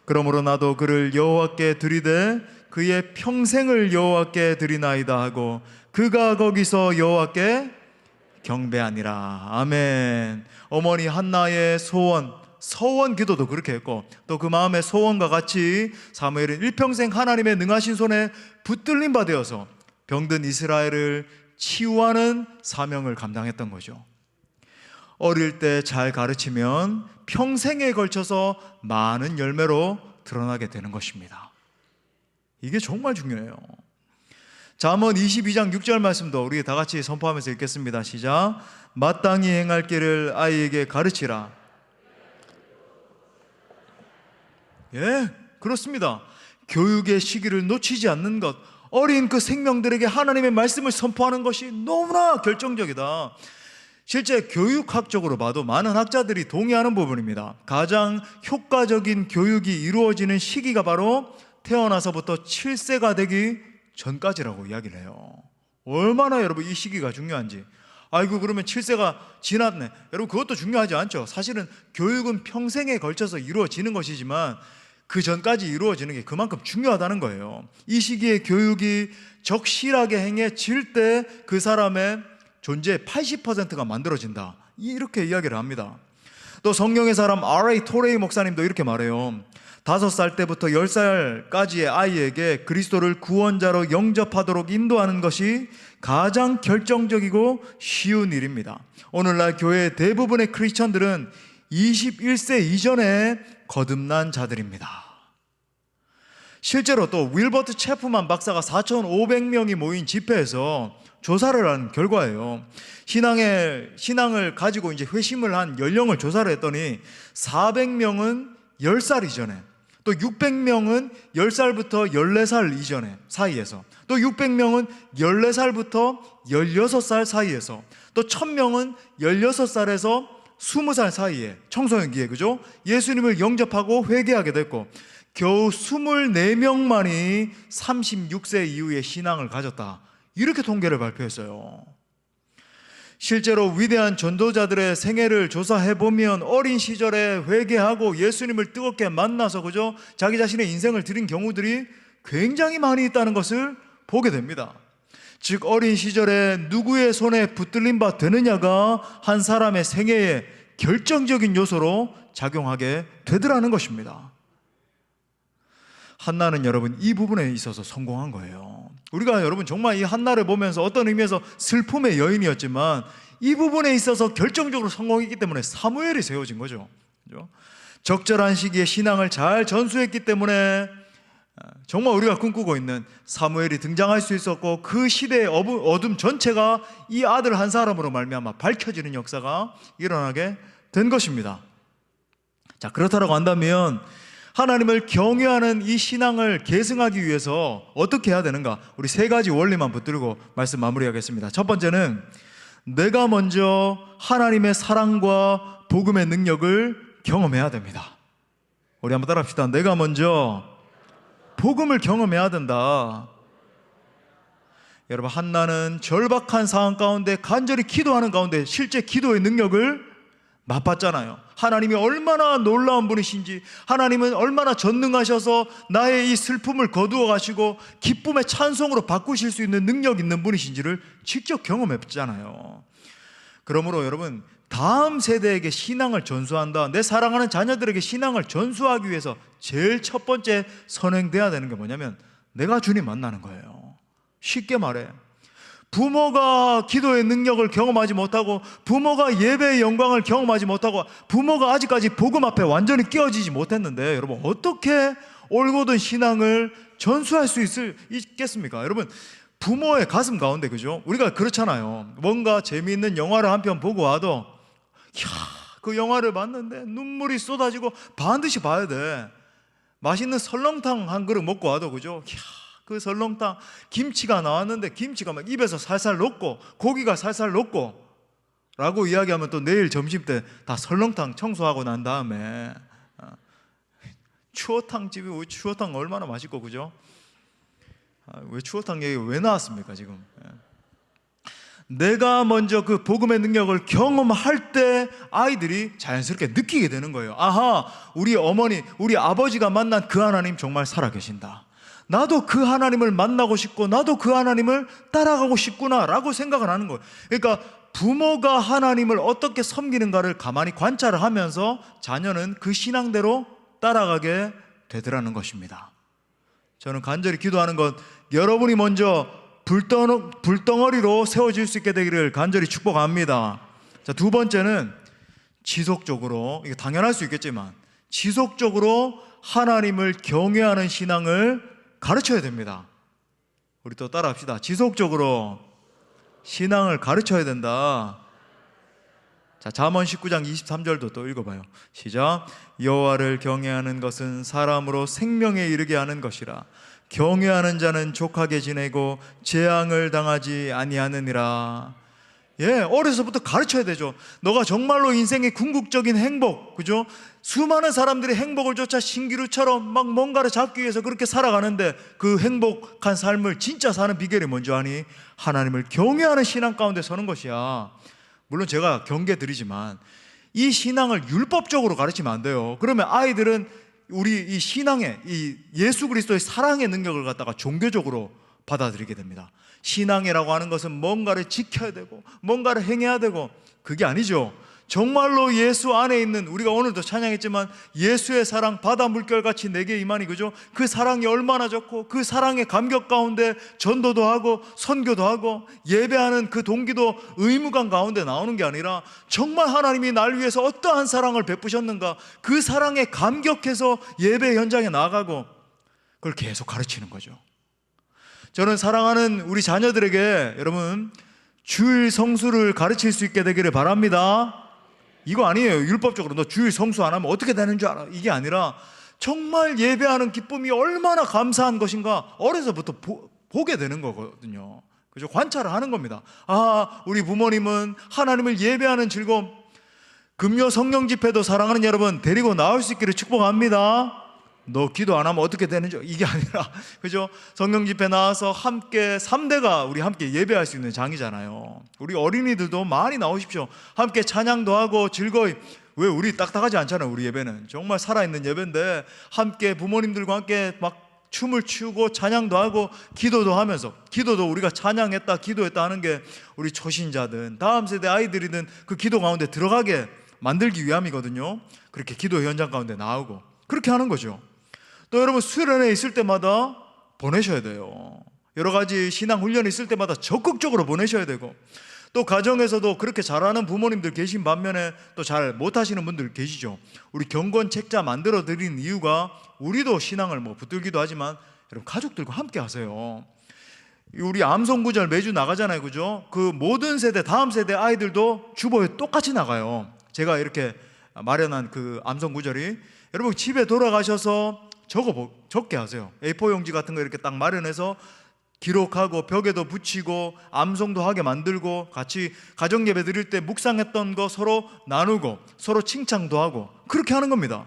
그러므로 나도 그를 여호와께 드리되 그의 평생을 여호와께 드리나이다 하고 그가 거기서 여호와께 경배하니라. 아멘. 어머니 한나의 서원 기도도 그렇게 했고, 또 그 마음의 소원과 같이 사무엘은 일평생 하나님의 능하신 손에 붙들림 바 되어서 병든 이스라엘을 치유하는 사명을 감당했던 거죠. 어릴 때 잘 가르치면 평생에 걸쳐서 많은 열매로 드러나게 되는 것입니다. 이게 정말 중요해요. 잠언 22장 6절 말씀도 우리 다 같이 선포하면서 읽겠습니다. 시작. 마땅히 행할 길을 아이에게 가르치라. 예, 그렇습니다. 교육의 시기를 놓치지 않는 것, 어린 그 생명들에게 하나님의 말씀을 선포하는 것이 너무나 결정적이다. 실제 교육학적으로 봐도 많은 학자들이 동의하는 부분입니다. 가장 효과적인 교육이 이루어지는 시기가 바로 태어나서부터 7세가 되기 전까지라고 이야기를 해요. 얼마나 여러분 이 시기가 중요한지. 아이고 그러면 7세가 지났네. 여러분 그것도 중요하지 않죠. 사실은 교육은 평생에 걸쳐서 이루어지는 것이지만 그 전까지 이루어지는 게 그만큼 중요하다는 거예요. 이 시기에 교육이 적실하게 행해질 때 그 사람의 존재의 80%가 만들어진다, 이렇게 이야기를 합니다. 또 성령의 사람 R.A. 토레이 목사님도 이렇게 말해요. 5살 때부터 10살까지의 아이에게 그리스도를 구원자로 영접하도록 인도하는 것이 가장 결정적이고 쉬운 일입니다. 오늘날 교회의 대부분의 크리스천들은 21세 이전에 거듭난 자들입니다. 실제로 또 윌버트 체프만 박사가 4,500명이 모인 집회에서 조사를 한 결과예요. 신앙을 가지고 이제 회심을 한 연령을 조사를 했더니 400명은 10살 이전에, 또 600명은 10살부터 14살 이전에 사이에서, 또 600명은 14살부터 16살 사이에서, 또 1000명은 16살에서 20살 사이에, 청소년기에, 그죠? 예수님을 영접하고 회개하게 됐고, 겨우 24명만이 36세 이후에 신앙을 가졌다, 이렇게 통계를 발표했어요. 실제로 위대한 전도자들의 생애를 조사해보면 어린 시절에 회개하고 예수님을 뜨겁게 만나서, 그죠? 자기 자신의 인생을 드린 경우들이 굉장히 많이 있다는 것을 보게 됩니다. 즉 어린 시절에 누구의 손에 붙들림 바 되느냐가 한 사람의 생애에 결정적인 요소로 작용하게 되더라는 것입니다. 한나는 여러분 이 부분에 있어서 성공한 거예요. 우리가 여러분 정말 이 한나를 보면서 어떤 의미에서 슬픔의 여인이었지만 이 부분에 있어서 결정적으로 성공했기 때문에 사무엘이 세워진 거죠. 그죠? 적절한 시기에 신앙을 잘 전수했기 때문에 정말 우리가 꿈꾸고 있는 사무엘이 등장할 수 있었고, 그 시대의 어둠 전체가 이 아들 한 사람으로 말미암아 밝혀지는 역사가 일어나게 된 것입니다. 자, 그렇다라고 한다면 하나님을 경외하는 이 신앙을 계승하기 위해서 어떻게 해야 되는가? 우리 세 가지 원리만 붙들고 말씀 마무리하겠습니다. 첫 번째는 내가 먼저 하나님의 사랑과 복음의 능력을 경험해야 됩니다. 우리 한번 따라합시다. 내가 먼저 복음을 경험해야 된다. 여러분, 한나는 절박한 상황 가운데 간절히 기도하는 가운데 실제 기도의 능력을 맛봤잖아요. 하나님이 얼마나 놀라운 분이신지, 하나님은 얼마나 전능하셔서 나의 이 슬픔을 거두어 가시고 기쁨의 찬송으로 바꾸실 수 있는 능력 있는 분이신지를 직접 경험했잖아요. 그러므로 여러분, 다음 세대에게 신앙을 전수한다, 내 사랑하는 자녀들에게 신앙을 전수하기 위해서 제일 첫 번째 선행돼야 되는 게 뭐냐면 내가 주님 만나는 거예요. 쉽게 말해, 부모가 기도의 능력을 경험하지 못하고, 부모가 예배의 영광을 경험하지 못하고, 부모가 아직까지 복음 앞에 완전히 끼어지지 못했는데 여러분, 어떻게 올곧은 신앙을 전수할 수 있겠습니까? 여러분, 부모의 가슴 가운데, 그죠? 우리가 그렇잖아요. 뭔가 재미있는 영화를 한 편 보고 와도 그 영화를 봤는데 눈물이 쏟아지고 반드시 봐야 돼. 맛있는 설렁탕 한 그릇 먹고 와도, 그죠? 그 설렁탕, 김치가 나왔는데 김치가 막 입에서 살살 녹고 고기가 살살 녹고 라고 이야기하면 또 내일 점심 때 다 설렁탕 청소하고 난 다음에 추어탕집이, 추어탕 얼마나 맛있고, 그죠? 왜 추어탕 얘기 왜 나왔습니까 지금? 내가 먼저 그 복음의 능력을 경험할 때 아이들이 자연스럽게 느끼게 되는 거예요. 아하, 우리 어머니, 우리 아버지가 만난 그 하나님 정말 살아계신다. 나도 그 하나님을 만나고 싶고 나도 그 하나님을 따라가고 싶구나 라고 생각을 하는 거예요. 그러니까 부모가 하나님을 어떻게 섬기는가를 가만히 관찰을 하면서 자녀는 그 신앙대로 따라가게 되더라는 것입니다. 저는 간절히 기도하는 것, 여러분이 먼저 불덩어리로 세워질 수 있게 되기를 간절히 축복합니다. 자, 두 번째는 지속적으로, 이게 당연할 수 있겠지만 지속적으로 하나님을 경외하는 신앙을 가르쳐야 됩니다. 우리 또 따라 합시다. 지속적으로 신앙을 가르쳐야 된다. 자, 잠언 19장 23절도 또 읽어봐요. 시작. 여호와를 경외하는 것은 사람으로 생명에 이르게 하는 것이라. 경외하는 자는 족하게 지내고 재앙을 당하지 아니하느니라. 예, 어려서부터 가르쳐야 되죠. 너가 정말로 인생의 궁극적인 행복, 그죠? 수많은 사람들이 행복을 쫓아 신기루처럼 막 뭔가를 잡기 위해서 그렇게 살아가는데 그 행복한 삶을 진짜 사는 비결이 뭔지 아니? 하나님을 경외하는 신앙 가운데 서는 것이야. 물론 제가 경계 드리지만 이 신앙을 율법적으로 가르치면 안 돼요. 그러면 아이들은 우리 이 신앙의, 이 예수 그리스도의 사랑의 능력을 갖다가 종교적으로 받아들이게 됩니다. 신앙이라고 하는 것은 뭔가를 지켜야 되고 뭔가를 행해야 되고, 그게 아니죠. 정말로 예수 안에 있는, 우리가 오늘도 찬양했지만 예수의 사랑 바다 물결같이 내게 임하니, 그죠? 그 사랑이 얼마나 좋고 그 사랑의 감격 가운데 전도도 하고 선교도 하고 예배하는 그 동기도 의무감 가운데 나오는 게 아니라 정말 하나님이 날 위해서 어떠한 사랑을 베푸셨는가, 그 사랑에 감격해서 예배 현장에 나가고 그걸 계속 가르치는 거죠. 저는 사랑하는 우리 자녀들에게 여러분 주일 성수를 가르칠 수 있게 되기를 바랍니다. 이거 아니에요. 율법적으로 너 주일 성수 안 하면 어떻게 되는 줄 알아? 이게 아니라 정말 예배하는 기쁨이 얼마나 감사한 것인가 어려서부터 보게 되는 거거든요. 그죠? 관찰을 하는 겁니다. 아, 우리 부모님은 하나님을 예배하는 즐거움, 금요 성령 집회도 사랑하는 여러분 데리고 나올 수 있기를 축복합니다. 너 기도 안 하면 어떻게 되는지, 이게 아니라, 그죠? 성령 집회 나와서 함께 3대가 우리 함께 예배할 수 있는 장이잖아요. 우리 어린이들도 많이 나오십시오. 함께 찬양도 하고 즐거이. 왜 우리 딱딱하지 않잖아요. 우리 예배는 정말 살아있는 예배인데 함께 부모님들과 함께 막 춤을 추고 찬양도 하고 기도도 하면서, 기도도 우리가 찬양했다 기도했다 하는 게 우리 초신자든 다음 세대 아이들이든 그 기도 가운데 들어가게 만들기 위함이거든요. 그렇게 기도 현장 가운데 나오고 그렇게 하는 거죠. 또 여러분 수련회 있을 때마다 보내셔야 돼요. 여러 가지 신앙 훈련이 있을 때마다 적극적으로 보내셔야 되고, 또 가정에서도 그렇게 잘하는 부모님들 계신 반면에 또 잘 못하시는 분들 계시죠. 우리 경건 책자 만들어 드린 이유가 우리도 신앙을 붙들기도 하지만 여러분 가족들과 함께 하세요. 우리 암송구절 매주 나가잖아요, 그죠? 그 모든 세대, 다음 세대 아이들도 주보에 똑같이 나가요. 제가 이렇게 마련한 그 암송구절이, 여러분 집에 돌아가셔서 적게 하세요. A4 용지 같은 거 이렇게 딱 마련해서 기록하고 벽에도 붙이고 암송도 하게 만들고 같이 가정 예배 드릴 때 묵상했던 거 서로 나누고 서로 칭찬도 하고 그렇게 하는 겁니다.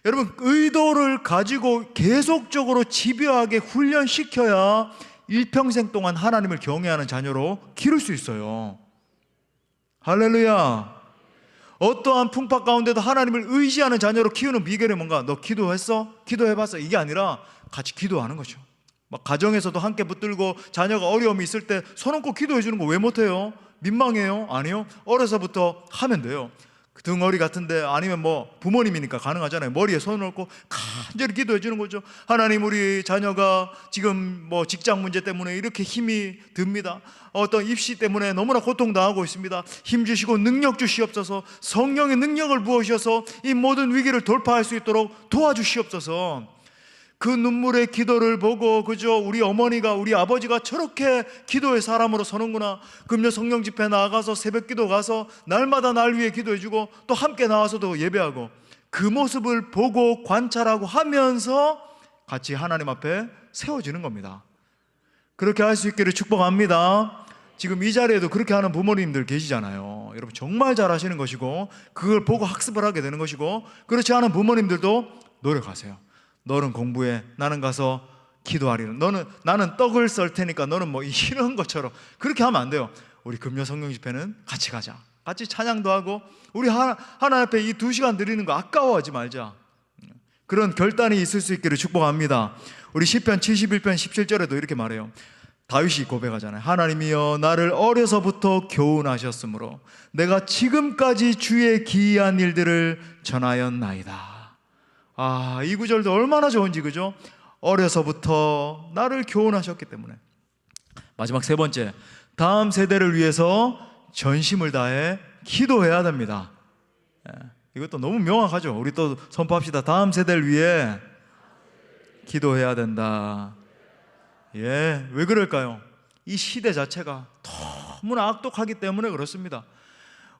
여러분 의도를 가지고 계속적으로 집요하게 훈련시켜야 일평생 동안 하나님을 경외하는 자녀로 기를 수 있어요. 할렐루야. 어떠한 풍파 가운데도 하나님을 의지하는 자녀로 키우는 비결이 뭔가? 너 기도했어? 기도해봤어? 이게 아니라 같이 기도하는 거죠. 막 가정에서도 함께 붙들고 자녀가 어려움이 있을 때 손 얹고 기도해 주는 거 왜 못해요? 민망해요? 아니요. 어려서부터 하면 돼요. 등어리 같은데 아니면 부모님이니까 가능하잖아요. 머리에 손을 얹고 간절히 기도해 주는 거죠. 하나님, 우리 자녀가 지금 직장 문제 때문에 이렇게 힘이 듭니다. 어떤 입시 때문에 너무나 고통당하고 있습니다. 힘 주시고 능력 주시옵소서. 성령의 능력을 부으셔서 이 모든 위기를 돌파할 수 있도록 도와주시옵소서. 그 눈물의 기도를 보고 그죠? 우리 어머니가, 우리 아버지가 저렇게 기도의 사람으로 서는구나. 금요 성령 집회 나가서 새벽 기도 가서 날마다 날 위해 기도해주고 또 함께 나와서도 예배하고, 그 모습을 보고 관찰하고 하면서 같이 하나님 앞에 세워지는 겁니다. 그렇게 할 수 있기를 축복합니다. 지금 이 자리에도 그렇게 하는 부모님들 계시잖아요. 여러분 정말 잘하시는 것이고 그걸 보고 학습을 하게 되는 것이고, 그렇지 않은 부모님들도 노력하세요. 너는 공부해, 나는 가서 기도하리는. 나는 떡을 썰 테니까 너는 이런 것처럼 그렇게 하면 안 돼요. 우리 금요 성령 집회는 같이 가자. 같이 찬양도 하고 우리 하나님 앞에 이 2시간 드리는 거 아까워하지 말자. 그런 결단이 있을 수 있기를 축복합니다. 우리 시편 71편 17절에도 이렇게 말해요. 다윗이 고백하잖아요. 하나님이여 나를 어려서부터 교훈하셨으므로 내가 지금까지 주의 기이한 일들을 전하였나이다. 이 구절도 얼마나 좋은지, 그죠? 어려서부터 나를 교훈하셨기 때문에. 마지막 세 번째, 다음 세대를 위해서 전심을 다해 기도해야 됩니다. 이것도 너무 명확하죠. 우리 또 선포합시다. 다음 세대를 위해 기도해야 된다. 왜 그럴까요? 이 시대 자체가 너무나 악독하기 때문에 그렇습니다.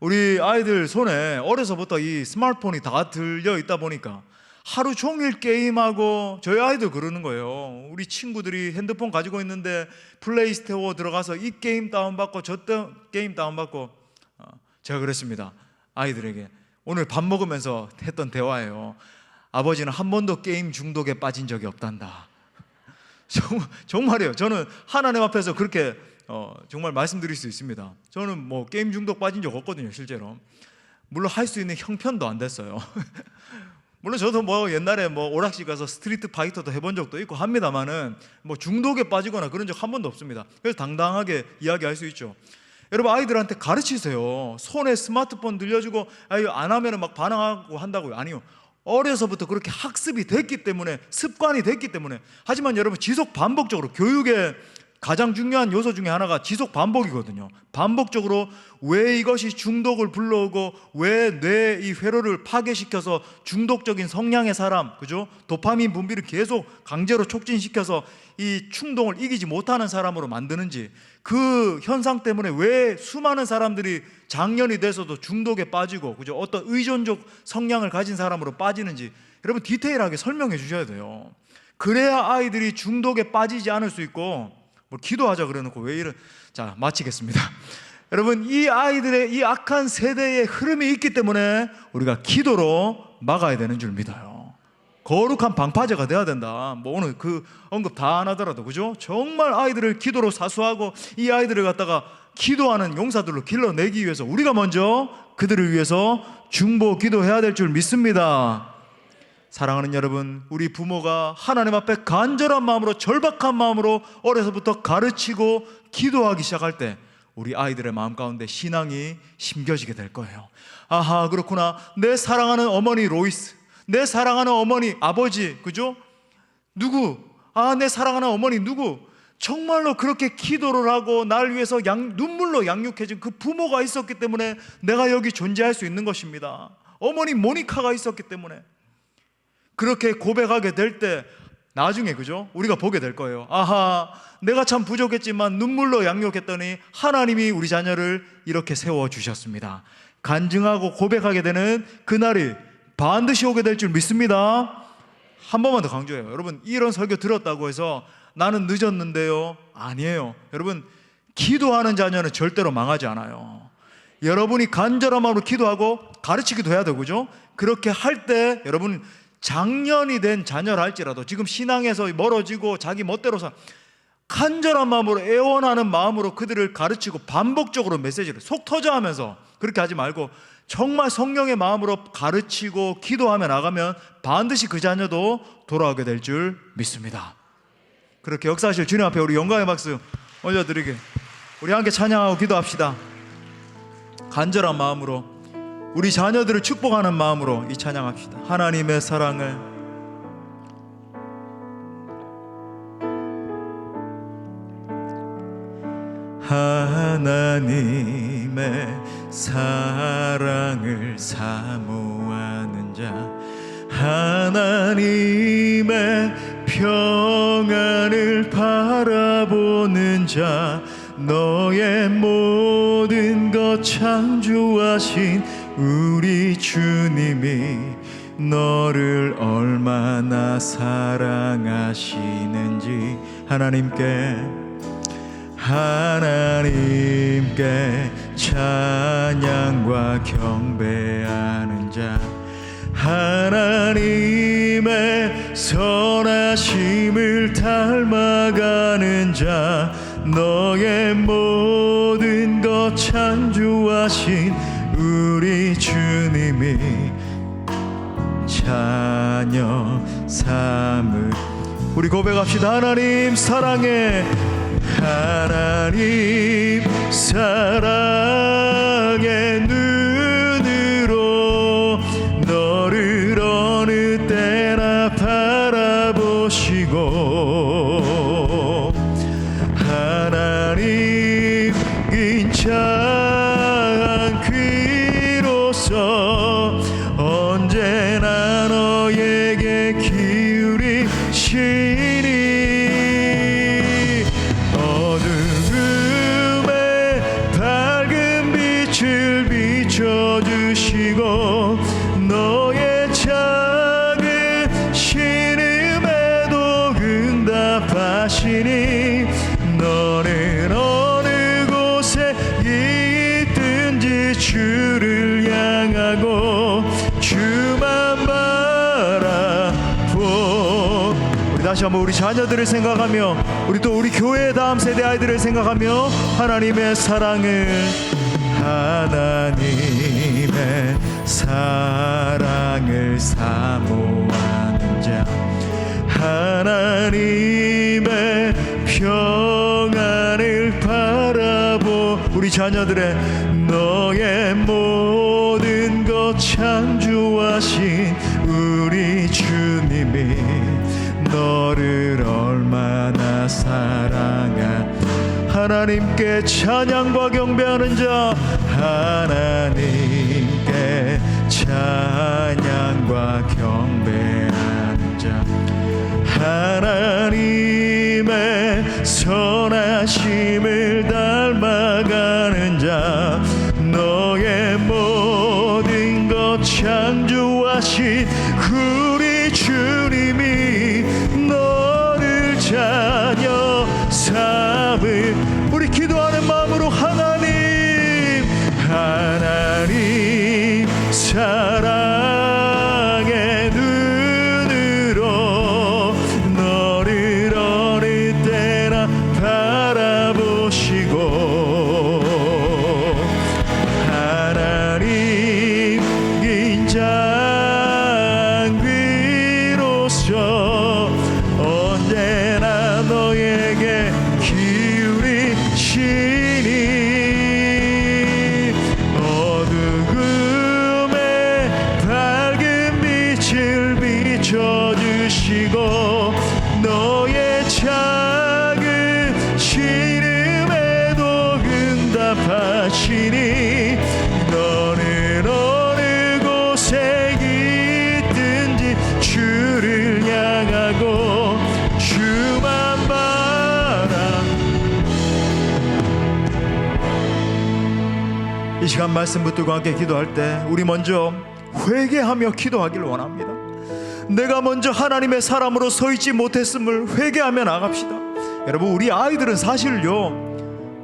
우리 아이들 손에 어려서부터 이 스마트폰이 다 들려 있다 보니까 하루 종일 게임하고, 저희 아이도 그러는 거예요. 우리 친구들이 핸드폰 가지고 있는데 플레이스토어 들어가서 이 게임 다운받고 저 게임 다운받고. 제가 그랬습니다. 아이들에게 오늘 밥 먹으면서 했던 대화예요. 아버지는 한 번도 게임 중독에 빠진 적이 없단다. 정말이에요. 저는 하나님 앞에서 그렇게 정말 말씀드릴 수 있습니다. 저는 게임 중독 빠진 적 없거든요, 실제로. 물론 할 수 있는 형편도 안 됐어요. 물론 저도 옛날에 오락실 가서 스트리트 파이터도 해본 적도 있고 합니다만은 중독에 빠지거나 그런 적 한 번도 없습니다. 그래서 당당하게 이야기할 수 있죠. 여러분 아이들한테 가르치세요. 손에 스마트폰 들려주고 안 하면 막 반항하고 한다고요? 아니요. 어려서부터 그렇게 학습이 됐기 때문에, 습관이 됐기 때문에. 하지만 여러분 지속 반복적으로, 교육의 가장 중요한 요소 중에 하나가 지속 반복이거든요. 반복적으로 왜 이것이 중독을 불러오고 왜 뇌의 이 회로를 파괴시켜서 중독적인 성향의 사람, 그죠? 도파민 분비를 계속 강제로 촉진시켜서 이 충동을 이기지 못하는 사람으로 만드는지, 그 현상 때문에 왜 수많은 사람들이 장년이 돼서도 중독에 빠지고, 그죠? 어떤 의존적 성향을 가진 사람으로 빠지는지 여러분 디테일하게 설명해 주셔야 돼요. 그래야 아이들이 중독에 빠지지 않을 수 있고. 기도하자 그래놓고 왜 이런. 자, 마치겠습니다. 여러분 이 아이들의 이 악한 세대의 흐름이 있기 때문에 우리가 기도로 막아야 되는 줄 믿어요. 거룩한 방파제가 돼야 된다. 오늘 그 언급 다 안 하더라도, 그죠? 정말 아이들을 기도로 사수하고 이 아이들을 갖다가 기도하는 용사들로 길러내기 위해서 우리가 먼저 그들을 위해서 중보 기도해야 될 줄 믿습니다. 사랑하는 여러분, 우리 부모가 하나님 앞에 간절한 마음으로, 절박한 마음으로 어려서부터 가르치고 기도하기 시작할 때 우리 아이들의 마음 가운데 신앙이 심겨지게 될 거예요. 아하, 그렇구나. 내 사랑하는 어머니 로이스, 내 사랑하는 어머니 아버지, 그죠? 누구? 내 사랑하는 어머니 누구? 정말로 그렇게 기도를 하고 날 위해서 눈물로 양육해준 그 부모가 있었기 때문에 내가 여기 존재할 수 있는 것입니다. 어머니 모니카가 있었기 때문에. 그렇게 고백하게 될 때 나중에, 그죠? 우리가 보게 될 거예요. 아하, 내가 참 부족했지만 눈물로 양육했더니 하나님이 우리 자녀를 이렇게 세워주셨습니다. 간증하고 고백하게 되는 그날이 반드시 오게 될 줄 믿습니다. 한 번만 더 강조해요. 여러분, 이런 설교 들었다고 해서 나는 늦었는데요, 아니에요. 여러분, 기도하는 자녀는 절대로 망하지 않아요. 여러분이 간절한 마음으로 기도하고 가르치기도 해야 되고, 그죠? 그렇게 할 때 여러분, 장년이 된 자녀라 할지라도 지금 신앙에서 멀어지고 자기 멋대로 간절한 마음으로, 애원하는 마음으로 그들을 가르치고 반복적으로 메시지를 속 터져 하면서 그렇게 하지 말고 정말 성령의 마음으로 가르치고 기도하며 나가면 반드시 그 자녀도 돌아오게 될 줄 믿습니다. 그렇게 역사하실 주님 앞에 우리 영광의 박수 올려드리게, 우리 함께 찬양하고 기도합시다. 간절한 마음으로 우리 자녀들을 축복하는 마음으로 이 찬양합시다. 하나님의 사랑을 하나님의 사랑을 사모하는 자, 하나님의 평안을 바라보는 자, 너의 모든 것 창조하신 우리 주님이 너를 얼마나 사랑하시는지 하나님께 찬양과 경배하는 자, 하나님의 선하심을 닮아가는 자, 너의 모든 것 창조하신 우리 주님이 자녀 삼을. 우리 고백합시다. 하나님 사랑해, 하나님 사랑의 눈으로 너를 어느 때나 바라보시고, 하나님 인자한 귀로서 언제나 너에게 기울이시니, 비춰주시고 너의 작은 신음에도 응답하시니, 너는 어느 곳에 있든지 주를 향하고 주만 바라보. 우리 다시 한번 우리 자녀들을 생각하며, 우리 또 우리 교회의 다음 세대 아이들을 생각하며 하나님의 사랑을, 하나님의 사랑을 사모하는 자, 하나님의 평안을 바라보. 우리 자녀들의 너의 모든 것 창조하신 우리 주님이 너를 얼마나 사랑하. 하나님께 찬양과 경배하는 자, 하나님께 찬양과 경배하는 자, 하나님의 선하심을 닮아가는 자, 너의 모든 것 창조하신 우리 주님이 너를 자녀 삼을. 우리 기도하는 마음으로 하나님 사랑의 눈으로 너를 어느 때나 바라보시고, 하나님 인자 계시니 너는 어느 곳에 있든지 주를 향하고 주만 바라. 이 시간 말씀 붙들고 함께 기도할 때 우리 먼저 회개하며 기도하기를 원합니다. 내가 먼저 하나님의 사람으로 서 있지 못했음을 회개하며 나갑시다. 여러분, 우리 아이들은 사실요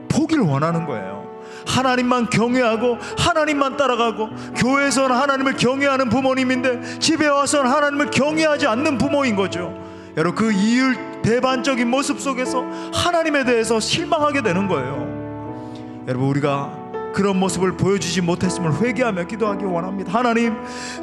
포기를 원하는 거예요. 하나님만 경외하고 하나님만 따라가고, 교회에서는 하나님을 경외하는 부모님인데 집에 와서는 하나님을 경외하지 않는 부모인 거죠. 여러분, 그 이율 배반적인 모습 속에서 하나님에 대해서 실망하게 되는 거예요. 여러분, 우리가 그런 모습을 보여주지 못했음을 회개하며 기도하기 원합니다. 하나님,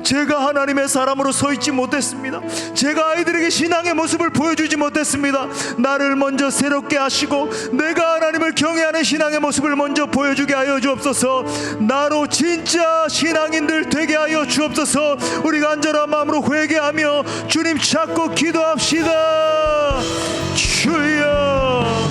제가 하나님의 사람으로 서 있지 못했습니다. 제가 아이들에게 신앙의 모습을 보여주지 못했습니다. 나를 먼저 새롭게 하시고 내가 하나님을 경외하는 신앙의 모습을 먼저 보여주게 하여 주옵소서. 나로 진짜 신앙인들 되게 하여 주옵소서. 우리가 간절한 마음으로 회개하며 주님 찾고 기도합시다. 주여.